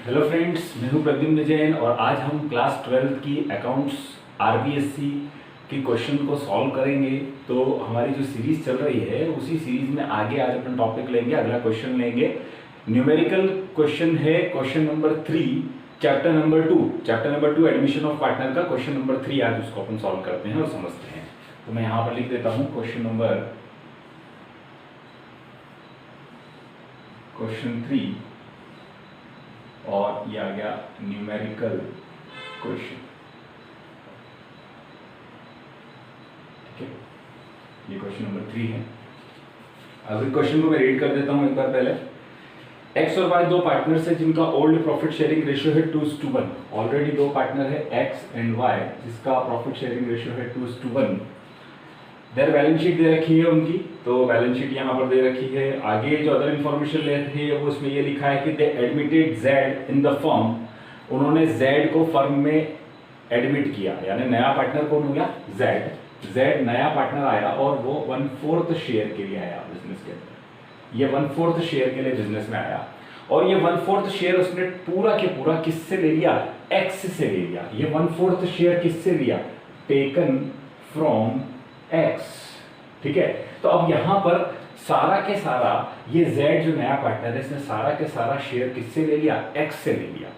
Hello friends, मैं हूं प्रद्युम्न जैन और आज हम क्लास 12 की अकाउंट्स आरबीएससी की क्वेश्चन को सॉल्व करेंगे। तो हमारी जो सीरीज चल रही है उसी सीरीज में आगे आज अपना टॉपिक लेंगे, अगला क्वेश्चन लेंगे। न्यूमेरिकल क्वेश्चन है question number 3 chapter number 2 admission of partner का क्वेश्चन नंबर 3। आज उसको अपन सॉल्व करते हैं और समझते हैं। तो मैं यहाँ पर लिख देता हूँ क्वेश्चन 3 और ये आ गया न्यूमेरिकल क्वेश्चन। ठीक है, ये क्वेश्चन नंबर 3 है। अगर क्वेश्चन को मैं रीड कर देता हूं एक बार पहले। एक्स और वाई दो पार्टनर्स है जिनका ओल्ड प्रॉफिट शेयरिंग रेशियो है 2:1। ऑलरेडी दो पार्टनर है एक्स एंड वाई जिसका प्रॉफिट शेयरिंग रेशियो है 2:1। देयर बैलेंस शीट दे रखी है उनकी, तो बैलेंस शीट यहाँ पर दे रखी है। आगे जो अदर इंफॉर्मेशन ले रही है वो उसमें ये लिखा है कि they admitted Z in the firm. उन्होंने जेड को फर्म में एडमिट किया, यानी नया पार्टनर कौन हो गया? जेड नया पार्टनर आया और वो 1/4 शेयर के लिए आया बिजनेस के अंदर। ये 1/4 शेयर के लिए बिजनेस में आया और ये 1/4 शेयर उसने पूरा के पूरा किससे ले लिया? एक्स से ले लिया। ये 1/4 शेयर किससे लिया? Taken from x. ठीक है, तो अब यहां पर सारा के सारा ये जेड जो नया पार्टनर है इसने सारा के सारा शेयर किससे ले लिया? एक्स से ले लिया।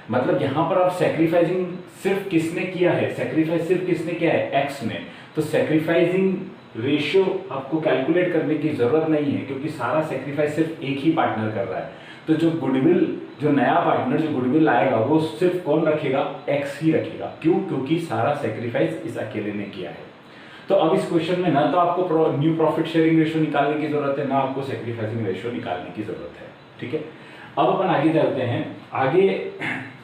मतलब यहां पर अब सैक्रिफाइसिंग सिर्फ किसने किया है? सैक्रिफाइस सिर्फ किसने किया है? एक्स ने। तो सैक्रिफाइसिंग रेशियो आपको कैलकुलेट करने की जरूरत नहीं है क्योंकि सारा सैक्रिफाइस सिर्फ एक ही पार्टनर कर रहा है। तो जो गुडविल, जो नया पार्टनर जो गुडविल आएगा वो सिर्फ कौन रखेगा? एक्स ही रखेगा। क्यों? क्योंकि सारा सैक्रिफाइस इस अकेले ने किया है। तो अब इस क्वेश्चन में ना तो आपको न्यू प्रॉफिट शेयरिंग रेशियो निकालने की जरूरत है, ना आपको सैक्रिफाइसिंग रेशियो निकालने की जरूरत है। ठीक है, अब अपन आगे चलते हैं। आगे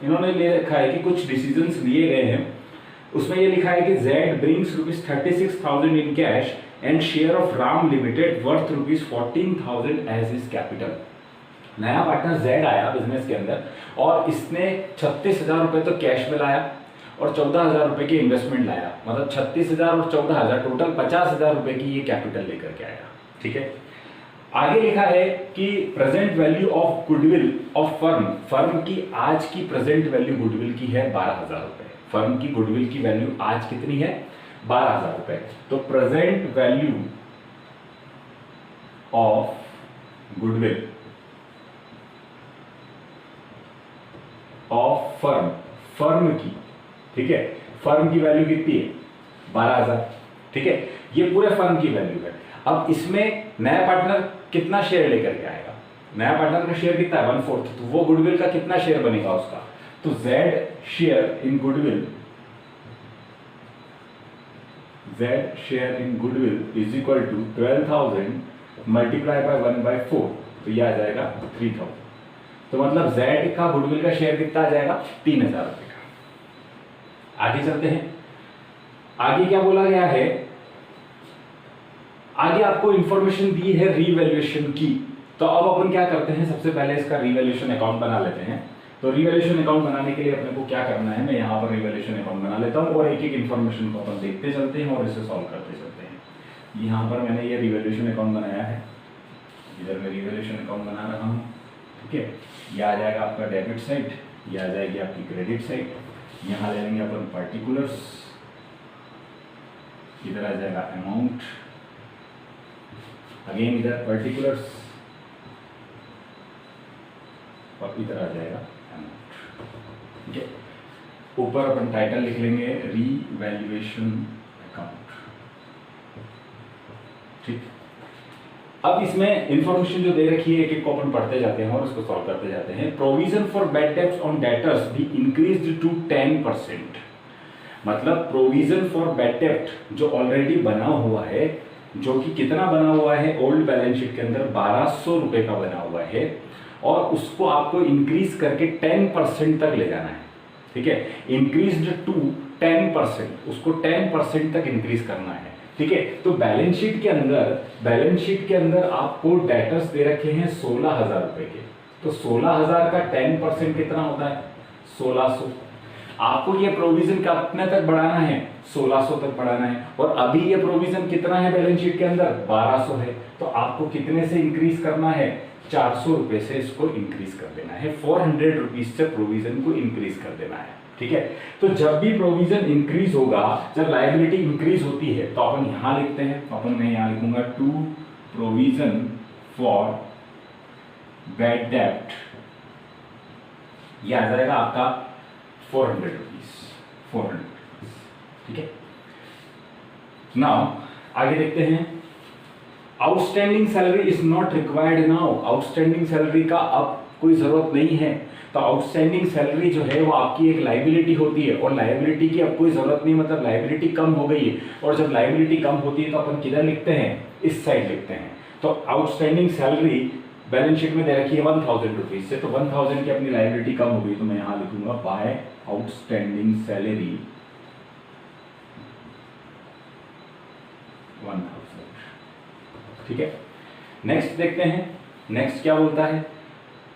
इन्होंने ले रखा है कि कुछ डिसीजंस लिए गए हैं। उसमें ये लिखा है कि Z brings ₹36,000 in cash and share of Ram limited worth ₹14,000 as his capital. नया पार्टनर Z आया बिजनेस के अंदर और इसने 36,000 रुपए तो कैश में लाया और 14,000 रुपए की इन्वेस्टमेंट लाया। मतलब 36,000 और 14,000 टोटल 50,000 रुपए की ये कैपिटल लेकर के आया। ठीक है, आगे लिखा है कि present value of goodwill of firm की आज की प्रेजेंट वैल्यू गुडविल की है 12,000 रुपए। फर्म की गुडविल की वैल्यू आज कितनी है? 12,000 रुपए। तो present value of goodwill of firm की, ठीक है, फर्म की वैल्यू कितनी है? 12,000। ठीक है, ये पूरे फर्म की वैल्यू है। अब इसमें नया पार्टनर कितना शेयर लेकर के आएगा? नया पार्टनर का शेयर कितना है? 1/4। तो वो गुडविल का कितना शेयर बनेगा उसका? तो Z share in goodwill is equal to 12,000 multiply by 1/4, तो ये आ जाएगा 3,000। तो मतलब Z का गुडविल का शेयर कितना आ जाएगा? 3,000 रुपए का। आगे चलते हैं। आगे क्या बोला गया है? आगे आपको इंफॉर्मेशन दी है रीवैल्यूएशन की। तो अब अपन क्या करते हैं, सबसे पहले इसका रीवैल्यूएशन अकाउंट बना लेते हैं। तो रीवैल्यूएशन अकाउंट बनाने के लिए अपने को क्या करना है, मैं यहाँ पर रीवैल्यूएशन अकाउंट बना लेता हूँ और एक एक इंफॉर्मेशन को अपन देखते चलते हैं और इसे सॉल्व करते चलते हैं। यहाँ पर मैंने ये रीवैल्यूएशन अकाउंट बनाया है, इधर मैं रीवैल्यूएशन अकाउंट बना रहा हूँ। ठीक है, ये आ जाएगा आपका डेबिट साइड, ये आ जाएगी आपकी क्रेडिट साइड। यहाँ ले लेंगे अपन पर्टिकुलर्स, इधर आ जाएगा अमाउंट, अगेन इधर पर्टिकुलर्स और इधर आ जाएगा अमाउंट। ठीक है, ऊपर अपन टाइटल लिख लेंगे रीवैल्यूएशन अकाउंट। ठीक, अब इसमें इंफॉर्मेशन जो दे रखी है एक एक को अपन पढ़ते जाते हैं और उसको सॉल्व करते जाते हैं। Provision for bad debts on debtors be increased to 10%। मतलब प्रोविजन फॉर बैड डेब्ट जो ऑलरेडी बना हुआ है, जो कि कितना बना हुआ है? ओल्ड बैलेंस शीट के अंदर 1,200 रुपए का बना हुआ है और उसको आपको इंक्रीज करके 10% तक ले जाना है। ठीक है, इंक्रीज्ड टू 10%, उसको 10% तक इंक्रीज करना है। ठीक है, तो बैलेंस शीट के अंदर आपको डेटर्स दे रखे हैं 16,000 रुपए के। तो 16,000 का 10% कितना होता है? 1,600। आपको ये प्रोविजन कितने तक बढ़ाना है? 1600 तक बढ़ाना है। और अभी ये प्रोविजन कितना है बैलेंस शीट के अंदर? 1200 है। तो आपको कितने से इंक्रीज करना है? ₹400 से इसको इंक्रीज कर देना है, ₹400 से प्रोविजन को इंक्रीज कर देना है। ठीक है, तो जब भी प्रोविजन इंक्रीज होगा, जब लायबिलिटी इंक्रीज होती है, तो अपन यहां लिखते हैं, अपन मैं यहां लिखूंगा टू प्रोविजन फॉर बैड डेब्ट, ये आ जाएगा आपका ₹400। ठीक है, नाउ आगे देखते हैं। Outstanding salary is not required now, outstanding salary का अब कोई जरूरत नहीं है। तो आउटस्टैंडिंग सैलरी जो है वो आपकी एक लायबिलिटी होती है, और लायबिलिटी की अब कोई जरूरत नहीं, मतलब लायबिलिटी कम हो गई है। और जब लायबिलिटी कम होती है तो अपन किधर लिखते हैं, इस साइड लिखते हैं। तो आउटस्टैंडिंग सैलरी बैलेंस शीट में दे रखी है ₹1000 से, तो 1000 की अपनी लायबिलिटी कम हो गई, तो मैं यहां लिखूंगा बाय आउटस्टैंडिंग सैलरी 1000। ठीक है, नेक्स्ट देखते हैं। नेक्स्ट क्या बोलता है,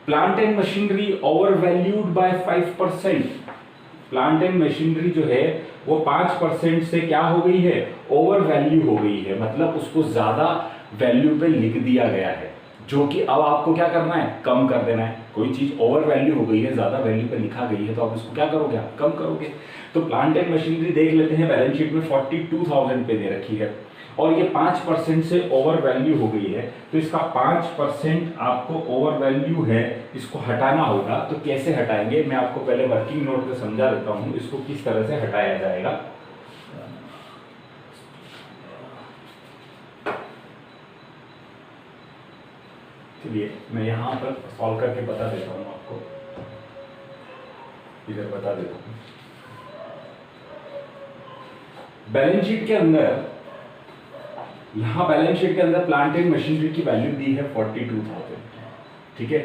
plant and machinery over valued bye 5%। Plant and machinery जो है वो 5% से क्या हो गई है, ओवर वैल्यू हो गई है, मतलब उसको ज्यादा वैल्यू पे लिख दिया गया है, जो कि अब आपको क्या करना है, कम कर देना है। कोई चीज ओवर वैल्यू हो गई है, ज्यादा वैल्यू पे लिखा गई है, तो आप इसको क्या करोगे, आप कम करोगे। तो प्लांट एंड मशीनरी देख लेते हैं, बैलेंस शीट में 42,000 पे दे रखी है, और ये 5% से ओवर वैल्यू हो गई है, तो इसका 5% आपको ओवर वैल्यू है, इसको हटाना होगा। तो कैसे हटाएंगे, मैं आपको पहले वर्किंग नोट पे समझा देता हूं, इसको किस तरह से हटाया जाएगा। चलिए मैं यहां पर सॉल्व करके बता देता हूं आपको, इधर बता देता हूं। बैलेंस शीट के अंदर, यहां बैलेंस शीट के अंदर प्लांट एंड मशीनरी की वैल्यू दी है 42,000। ठीक है,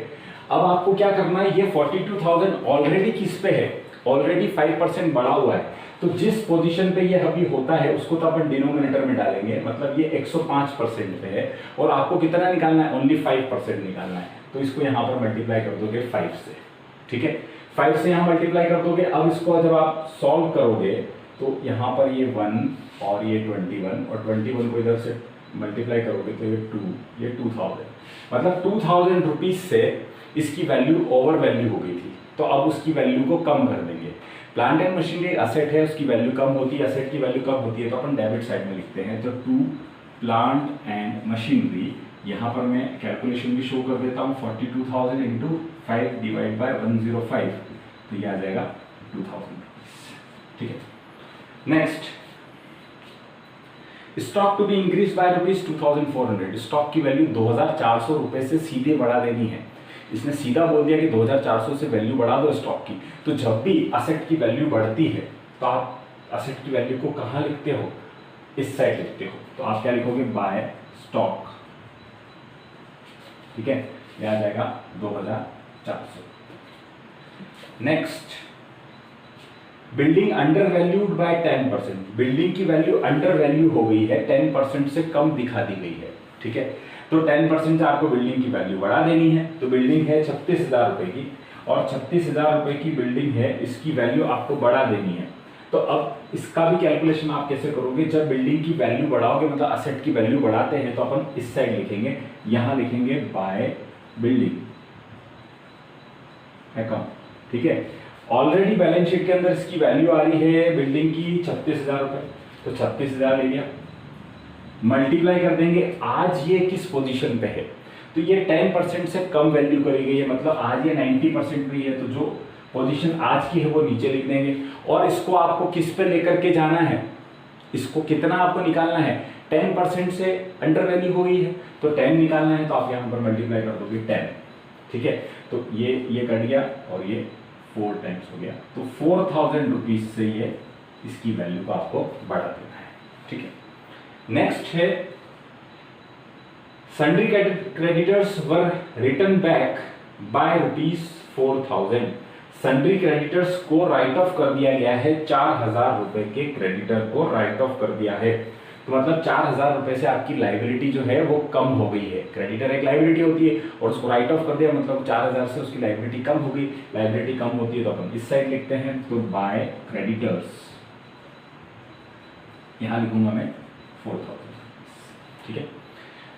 अब आपको क्या करना है, ये 42,000 ऑलरेडी किस पे है, ऑलरेडी 5% बढ़ा हुआ है। तो जिस पोजीशन पे ये अभी होता है उसको तो अपन डिनोमिनेटर में डालेंगे, मतलब ये 105% पे है, और आपको कितना निकालना है, ओनली 5% निकालना है। तो इसको यहाँ पर मल्टीप्लाई कर दोगे 5 से। ठीक है, 5 से यहाँ मल्टीप्लाई कर दोगे। अब इसको जब आप सॉल्व करोगे तो यहाँ पर ये 1 और ये 21, और 21 को इधर से मल्टीप्लाई करोगे तो ये 2, ये 2000, मतलब 2000 रुपीज से इसकी वैल्यू ओवर वैल्यू हो गई थी, तो अब उसकी वैल्यू को कम कर देंगे। प्लांट एंड मशीनरी असेट है, उसकी वैल्यू कम होती है, असेट की वैल्यू कम होती है, तो अपन डेबिट साइड में लिखते हैं। तो टू प्लांट एंड मशीनरी, यहाँ पर मैं कैलकुलेशन भी शो कर देता हूँ, 42,000 इंटू 5 डिवाइड बाय 105, तो ये आ जाएगा 2000 रुपीज। ठीक है, next, stock to be increase by ₹2400। Stock की वैल्यू 2400 रुपए से सीधे बढ़ा देनी है। इसने सीधा बोल दिया कि 2400 से वैल्यू बढ़ा दो स्टॉक की। तो जब भी असेट की वैल्यू बढ़ती है तो आप असेट की वैल्यू को कहां लिखते हो, इस साइड लिखते हो। तो आप क्या लिखोगे, बाय स्टॉक। ठीक है, ये आ जाएगा 2400। Next, building under valued bye 10%। Building की वैल्यू अंडर वैल्यू हो गई है, 10% से कम दिखा दी गई है। ठीक है, तो 10% से आपको बिल्डिंग की वैल्यू बढ़ा देनी है। तो बिल्डिंग है 36,000 रुपए की, और 36,000 रुपए की बिल्डिंग है, इसकी वैल्यू आपको बढ़ा देनी है। तो अब इसका भी कैलकुलेशन आप कैसे करोगे, जब बिल्डिंग की वैल्यू बढ़ाओगे, मतलब असेट की वैल्यू बढ़ाते हैं, तो अपन इस साइड लिखेंगे, यहां लिखेंगे बाय बिल्डिंग अकाउंट। ठीक है, ऑलरेडी बैलेंस शीट के अंदर इसकी वैल्यू आ रही है बिल्डिंग की 36,000 रुपए, तो 36,000 ले लिया, मल्टीप्लाई कर देंगे आज ये किस पोजीशन पे है, तो ये 10% से कम वैल्यू करी गई है, मतलब आज ये 90% पे है, तो जो पोजीशन आज की है वो नीचे लिख देंगे। और इसको आपको किस पे लेकर के जाना है, इसको कितना आपको निकालना है, 10% से अंडर वैल्यू हो गई है, तो 10 निकालना है, तो आप यहाँ पर मल्टीप्लाई कर दोगे 10। ठीक है, तो ये कट गया और ये 4 टाइम्स हो गया, तो 4000 रुपीज से ये इसकी वैल्यू को आपको बढ़ा देना है। ठीक है, नेक्स्ट है sundry creditors were return back by ₹4,000। Sundry creditors को राइट ऑफ कर दिया गया है, 4,000 रुपए के क्रेडिटर को राइट ऑफ कर दिया है। तो मतलब 4,000 रुपए से आपकी लाइबिलिटी जो है वो कम हो गई है। क्रेडिटर एक लाइबिलिटी होती है और उसको राइट ऑफ कर दिया, मतलब 4,000 से उसकी लाइबिलिटी कम हो गई। लाइबिलिटी कम होती है तो अपन इस साइड लिखते हैं, तो बाय क्रेडिटर्स, यहां लिखूंगा मैं 4,000। ठीक है,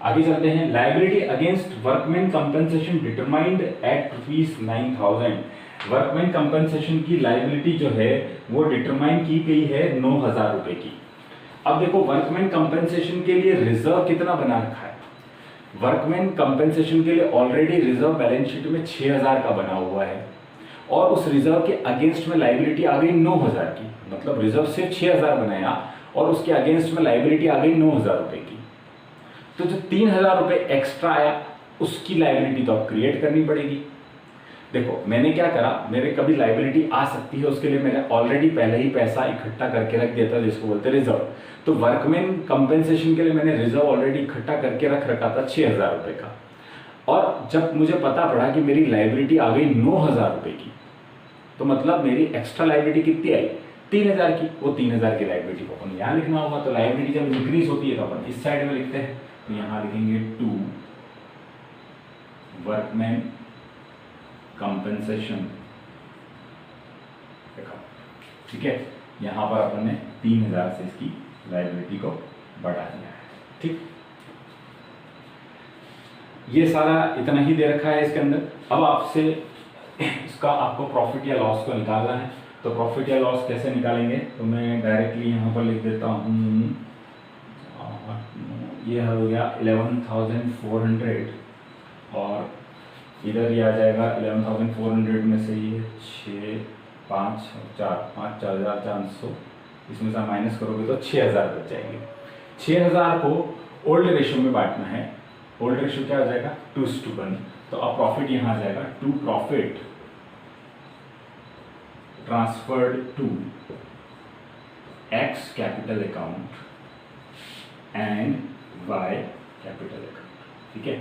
आगे चलते हैं, liability against workman compensation determined at ₹9,000। Workman compensation की लाइबिलिटी जो है वो डिटरमाइन की गई है 9,000 रुपए की। अब देखो वर्कमैन कंपनसेशन के लिए रिजर्व कितना बना रखा है, वर्कमैन कंपनसेशन के लिए ऑलरेडी रिजर्व बैलेंस शीट में 6,000 का बना हुआ है और उस रिजर्व के अगेंस्ट में लाइबिलिटी आ गई 9,000 की, मतलब रिजर्व से 6,000 बनाया और उसके अगेंस्ट में लाइबिलिटी आ गई 9,000 रुपए की। तो जो 3,000 रुपए एक्स्ट्रा आया उसकी लाइबिलिटी तो अब क्रिएट करनी पड़ेगी। देखो मैंने क्या करा, मेरे कभी लाइबिलिटी आ सकती है उसके लिए मैंने ऑलरेडी पहले ही पैसा इकट्ठा करके रख दिया था, जिसको बोलते हैं रिजर्व। तो वर्कमैन कंपेंसेशन के लिए मैंने रिजर्व ऑलरेडी इकट्ठा करके रख रखा था 6,000 रुपए का, और जब मुझे पता पड़ा कि मेरी लाइबिलिटी आ गई 9,000 रुपए की, तो मतलब मेरी एक्स्ट्रा लाइबिलिटी कितनी आई 3,000 की। वो 3,000 की लाइबिलिटी को अपन यहाँ लिखना होगा। तो लाइबिलिटी जब इंक्रीज होती है तो अपन इस साइड में लिखते हैं, तो यहाँ लिखेंगे टू वर्कमैन कंपेंसेशन, ठीक है। यहां पर अपन ने 3,000 से इसकी लायबिलिटी को बढ़ा दिया है, ठीक। ये सारा इतना ही दे रखा है इसके अंदर। अब आपसे इसका आपको प्रॉफिट या लॉस को निकालना है, तो प्रॉफिट या लॉस कैसे निकालेंगे, तो मैं डायरेक्टली यहां पर लिख देता हूं, ये हो गया 11,400 और इधर ये आ जाएगा 11,400 में से ये 6, 5, 4,500, इसमें से माइनस करोगे तो 6,000 बच जाएंगे। 6,000 को ओल्ड रेशियो में बांटना है। ओल्ड रेशियो क्या हो जाएगा 2:1। तो अब प्रॉफिट यहाँ आ जाएगा to profit transferred to X capital account and Y capital account, ठीक है।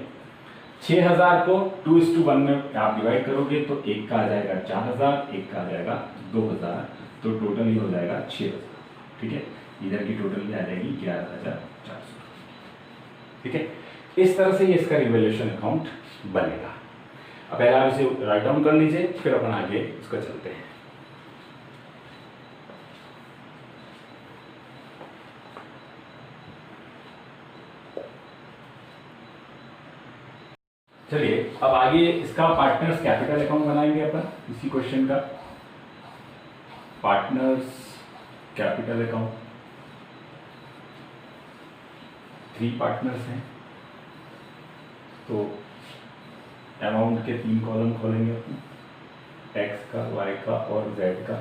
6,000 को 2:1 में आप डिवाइड करोगे तो एक का आ जाएगा 4,000, एक का आ जाएगा 2,000, तो टोटल ही हो जाएगा 6,000, ठीक है। इधर की टोटल भी आ जाएगी 11,400, ठीक है। इस तरह से ये इसका रिवैल्यूएशन अकाउंट बनेगा। अब पहले आप इसे राइट डाउन कर लीजिए, फिर अपन आगे इसको चलते हैं। चलिए अब आगे इसका पार्टनर्स कैपिटल अकाउंट बनाएंगे अपन इसी क्वेश्चन का। पार्टनर्स कैपिटल अकाउंट, 3 पार्टनर्स हैं, तो अमाउंट के 3 कॉलम खोलेंगे अपन, एक्स का, वाई का और जेड का।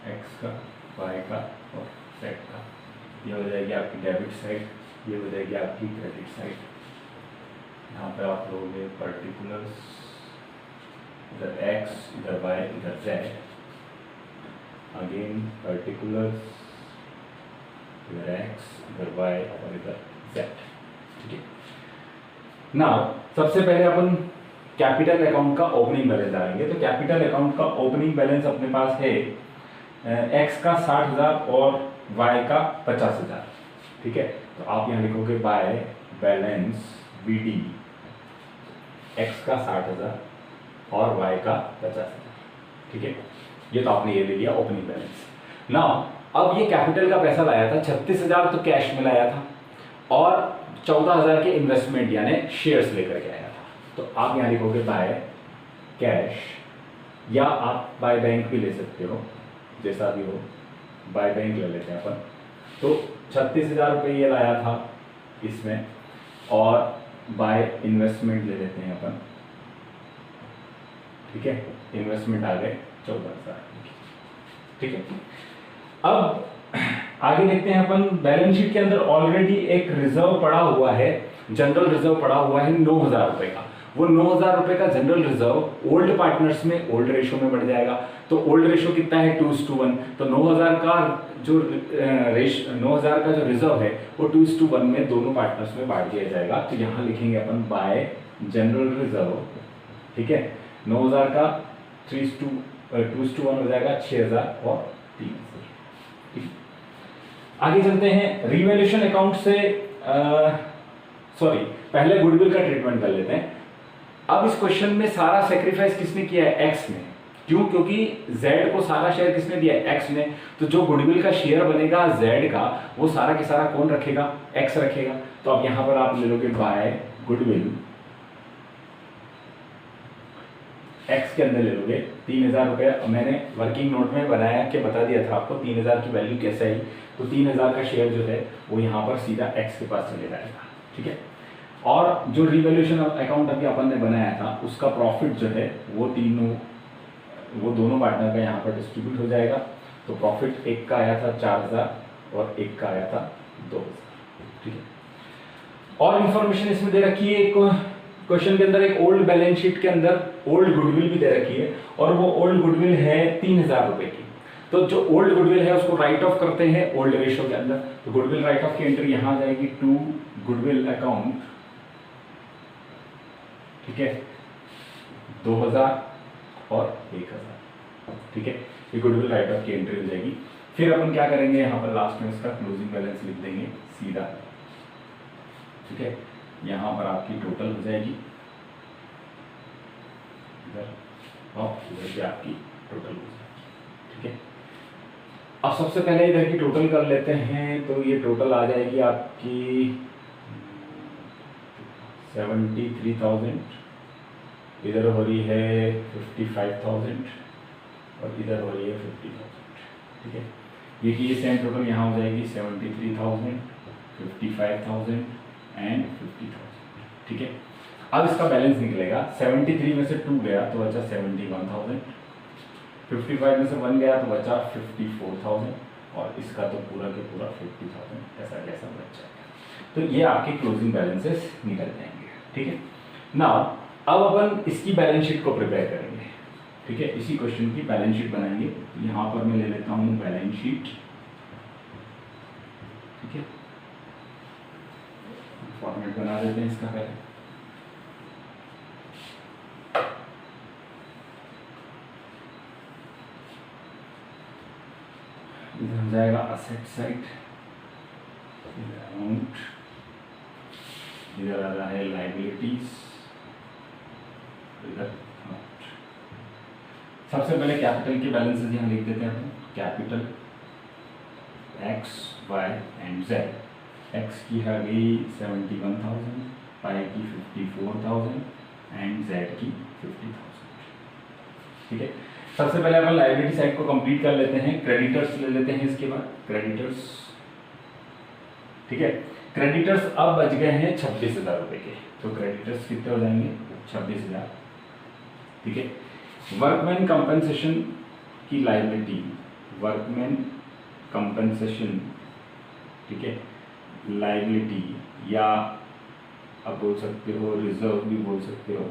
एक्स का, वाई का और जेड का। ये हो जाएगी आपकी डेबिट साइड, ये हो जाएगी आपकी क्रेडिट साइड। यहाँ पे आप लोगे पर्टिकुलर्स, इधर x, इधर y, इधर z, अगेन पर्टिकुलर्स, इधर x, इधर y और इधर z, ठीक है। नाउ सबसे पहले अपन कैपिटल अकाउंट का ओपनिंग बैलेंस डालेंगे। तो कैपिटल अकाउंट का ओपनिंग बैलेंस अपने पास है x का 60,000 और y का 50,000, ठीक है। तो आप यहाँ लिखोगे बाय बैलेंस BD, x का 60,000 और y का 50,000, ठीक है। ये तो आपने ये ले लिया ओपनिंग बैलेंस। नाउ अब ये कैपिटल का पैसा लाया था 36,000 तो कैश में लाया था और 14,000 के इन्वेस्टमेंट यानी शेयर्स लेकर के आया था। तो आप यहाँ लिखोगे बाय कैश, या आप बाय बैंक भी ले सकते हो, जैसा भी हो, बाय बैंक ले लेते हैं अपन। तो 36,000 रुपये ये लाया था इसमें, और बाय इन्वेस्टमेंट ले लेते हैं अपन, ठीक है। इन्वेस्टमेंट आ गए 14,000, ठीक है। अब आगे देखते हैं अपन, बैलेंस शीट के अंदर ऑलरेडी एक रिजर्व पड़ा हुआ है, जनरल रिजर्व पड़ा हुआ है 9,000 रुपए का। वो 9,000 रुपए का जनरल रिजर्व ओल्ड पार्टनर्स में ओल्ड रेशियो में बढ़ जाएगा। तो ओल्ड रेशियो कितना है 2:1, तो 9,000 का जो 9,000 का जो रिजर्व है वो 2:1 में दोनों पार्टनर्स में बांट दिया जाएगा। तो यहाँ लिखेंगे अपन बाय जनरल रिजर्व, ठीक है। 9,000 का 2:1 हो जाएगा 6,000 और 3,000, ठीक। आगे चलते हैं रिवैल्यूएशन अकाउंट से, सॉरी पहले गुडविल का ट्रीटमेंट कर लेते हैं। अब इस क्वेश्चन में सारा सेक्रीफाइस किसने किया है, एक्स ने। क्यों? क्योंकि Z को सारा शेयर किसने दिया है? X ने। तो जो गुडविल का शेयर बनेगा Z का, वो सारा के सारा कौन रखेगा? X रखेगा। तो अब यहां पर आप ले लोगे बाय गुडविल X के अंदर ले लोगे 3000 रुपये। मैंने वर्किंग नोट में बनाया के बता दिया था आपको 3000 की वैल्यू कैसे आई। तो 3000 का शेयर जो है वो यहाँ पर सीधा X के पास चले जाएगा, ठीक है। और जो रिवैल्यूएशन अकाउंट अभी अपन ने बनाया था उसका प्रॉफिट जो है वो दोनों पार्टनर का यहाँ पर डिस्ट्रीब्यूट हो जाएगा। तो प्रॉफिट एक का आया था 4000 और एक का आया था 2000, ठीक है। और इंफॉर्मेशन इसमें दे रखी है, एक क्वेश्चन के अंदर एक ओल्ड बैलेंस शीट के अंदर ओल्ड गुडविल भी दे रखी है, और वो ओल्ड गुडविल है 3000 रुपए की। तो जो ओल्ड गुडविल है उसको राइट ऑफ करते हैं ओल्ड रेशियो के अंदर। तो गुडविल राइट ऑफ की एंट्री यहां आ जाएगी टू गुडविल अकाउंट, ठीक है, 2000 और 1000, ठीक है। ये गुडविल राइट ऑफ की एंट्री हो जाएगी। फिर अपन क्या करेंगे, यहाँ पर लास्ट में इसका क्लोजिंग बैलेंस लिख देंगे सीधा, ठीक है। यहाँ पर आपकी टोटल हो जाएगी इधर और इधर भी आपकी टोटल हो जाएगी, ठीक है। अब सबसे पहले इधर की टोटल कर लेते हैं। तो ये टोटल आ जाएगी आपकी 73,000, इधर हो रही है 55,000 और इधर हो रही है 50,000, ठीक है। ये की सेम टोटल यहाँ हो जाएगी 73,000, 55,000 एंड 50,000, ठीक है। अब इसका बैलेंस निकलेगा 73 में से 2 गया तो बचा 71,000, 55 में से 1 गया तो बचा 54,000 और इसका तो पूरा के पूरा 50,000 ऐसा कैसा बच जाएगा। तो ये आपके क्लोजिंग बैलेंसेस निकल जाएंगे, ठीक है। नाउ अब अपन इसकी बैलेंस शीट को प्रिपेयर करेंगे, ठीक है। इसी क्वेश्चन की बैलेंस शीट बनाएंगे। यहाँ पर मैं ले लेता हूँ बैलेंस शीट, ठीक है। फॉर्मेट बना देते हैं इसका पहले। इधर हो जाएगा असेट साइड, अमाउंट, इधर आ रहा है लायबिलिटीज, इधर अमाउंट। सबसे पहले कैपिटल के बैलेंसेस यहाँ लिख देते हैं। Capital X Y and Z. X की आ गई 71,000, वाई की 54,000 एंड जेड की 50,000, ठीक है। सबसे पहले अपन लायबिलिटी साइड को कंप्लीट कर लेते हैं। क्रेडिटर्स ले लेते हैं इसके बाद, क्रेडिटर्स, ठीक है। क्रेडिटर्स अब बच गए हैं 26,000 रुपए के। तो क्रेडिटर्स कितने हो जाएंगे? 26,000, ठीक है। वर्कमैन कंपनसेशन की लायबिलिटी, वर्कमैन कंपनसेशन, ठीक है, लायबिलिटी या आप बोल सकते हो रिजर्व भी बोल सकते हो,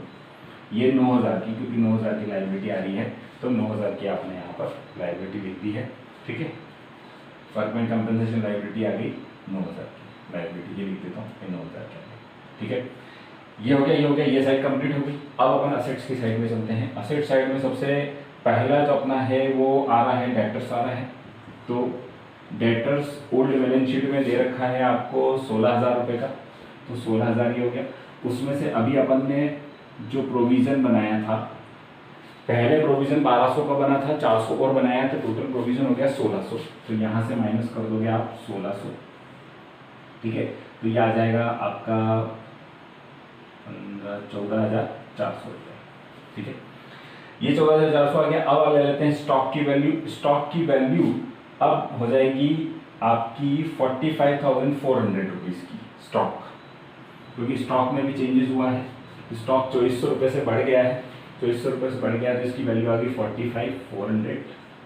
ये 9,000 की, क्योंकि 9,000 की लायबिलिटी आ रही है तो 9,000 की आपने यहाँ पर लायबिलिटी लिख दी है, ठीक है। वर्कमैन कंपनसेशन लायबिलिटी आ गई 9,000 की लायबिलिटी, ये लिख देता हूँ, ये 9,000 की, ठीक है। ये हो गया, ये हो गया, ये साइड कंप्लीट हो गई। अब अपन असेट्स की साइड में चलते हैं। असेट साइड में सबसे पहला जो अपना है वो आ रहा है डेटर्स आ रहा है। तो डेटर्स ओल्ड बैलेंस शीट में दे रखा है आपको 16,000 रुपये का, तो 16,000 ही हो गया। उसमें से अभी अपन ने जो प्रोविज़न बनाया था, पहले प्रोविज़न 1200 का बना था, 400 और बनाया तो टोटल प्रोविज़न हो गया 1600। तो यहाँ से माइनस कर दोगे आप 1600, ठीक है। तो ये आ जाएगा आपका 14,400 रुपये, ठीक है। ये 14,400 आ गया। अब ले लेते हैं स्टॉक की वैल्यू। स्टॉक की वैल्यू अब हो जाएगी आपकी 45,400 रुपीज़ की स्टॉक, क्योंकि स्टॉक में भी चेंजेस हुआ है। स्टॉक 2400 रुपये से बढ़ गया है, 2400 रुपये से बढ़ गया तो इसकी वैल्यू आ गई 45,400,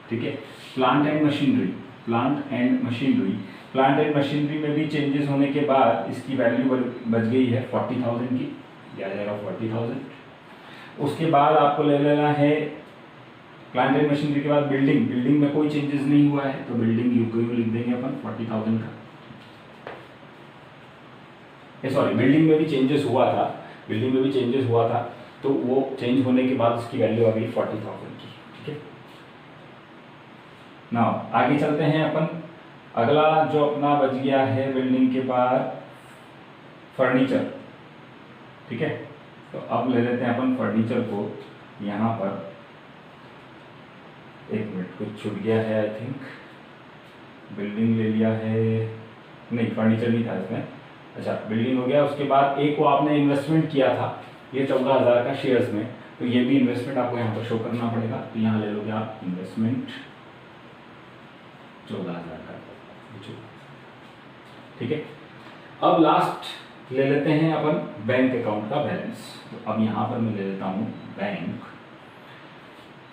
ठीक है। Plant and machinery, plant and machinery, plant and machinery में भी चेंजेस होने के बाद इसकी वैल्यू बच गई है 40,000 की, यह आ जाएगा 40,000। उसके बाद आपको ले लेना है प्लांट एंड मशीनरी के बाद बिल्डिंग। बिल्डिंग में कोई चेंजेस नहीं हुआ है तो बिल्डिंग यू लिख देंगे अपन 40,000 का। सॉरी, बिल्डिंग में भी चेंजेस हुआ था, बिल्डिंग में भी चेंजेस हुआ था तो वो चेंज होने के बाद उसकी वैल्यू आ गई 40,000 की, ठीक है। ना आगे चलते हैं अपन। अगला जो अपना बच गया है बिल्डिंग के बाद फर्नीचर, ठीक है। तो अब ले लेते हैं अपन फर्नीचर को यहाँ पर एक मिनट, कुछ छूट गया है आई थिंक। बिल्डिंग ले लिया है, नहीं फर्नीचर नहीं था इसमें। अच्छा बिल्डिंग हो गया, उसके बाद एक वो आपने इन्वेस्टमेंट किया था ये 14,000 का शेयर्स में, तो ये भी इन्वेस्टमेंट आपको यहाँ पर शो करना पड़ेगा। तो यहाँ ले लोगे आप इन्वेस्टमेंट 14,000 का, ठीक है। अब लास्ट ले लेते हैं अपन बैंक अकाउंट का बैलेंस। तो अब यहाँ पर मैं ले लेता हूँ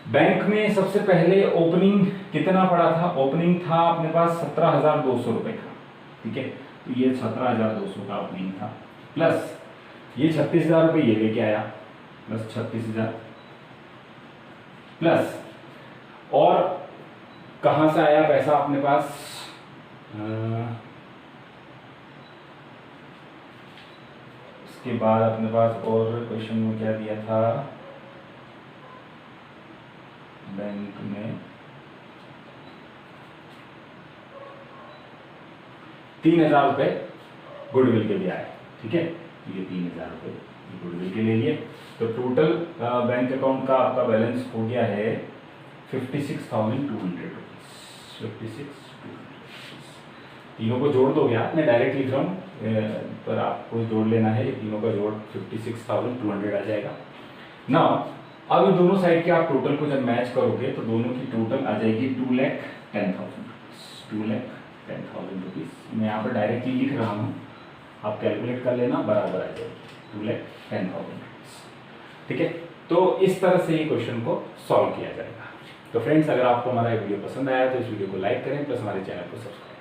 बैंक में सबसे पहले ओपनिंग कितना पड़ा था, ओपनिंग था अपने पास 17,200 रुपये का, ठीक है। तो ये 17,200 का ओपनिंग था, प्लस ये 36,000 रुपये ये लेके आया, प्लस 36,000, प्लस और कहाँ से आया पैसा अपने पास, उसके बाद अपने पास और क्वेश्चन में क्या दिया था, बैंक में 3,000 रुपये गुडविल के लिए आए, ठीक है। ये 3,000 रुपये गुडविल के ले लिए। तो टोटल बैंक अकाउंट का आपका बैलेंस हो गया है 56,200 रुपीज़, 56,200। तीनों को जोड़ दोगे आप, मैं डायरेक्ट लिख रहा हूँ पर आपको जोड़ लेना है, ये तीनों का जोड़ 56,200 आ जाएगा ना। अब इन दोनों साइड के आप टोटल को जब मैच करोगे तो दोनों की टोटल आ जाएगी 2,10,000 रुपीज़, 2,10,000 रुपीज़। मैं यहाँ पर डायरेक्टली लिख रहा हूँ, आप कैलकुलेट कर लेना, बराबर आ जाएगी 2,10,000 रुपीज़, ठीक है। तो इस तरह से ये क्वेश्चन को सॉल्व किया जाएगा। तो फ्रेंड्स अगर आपको हमारा वीडियो पसंद आया तो इस वीडियो को लाइक करें, प्लस हमारे चैनल को सब्सक्राइब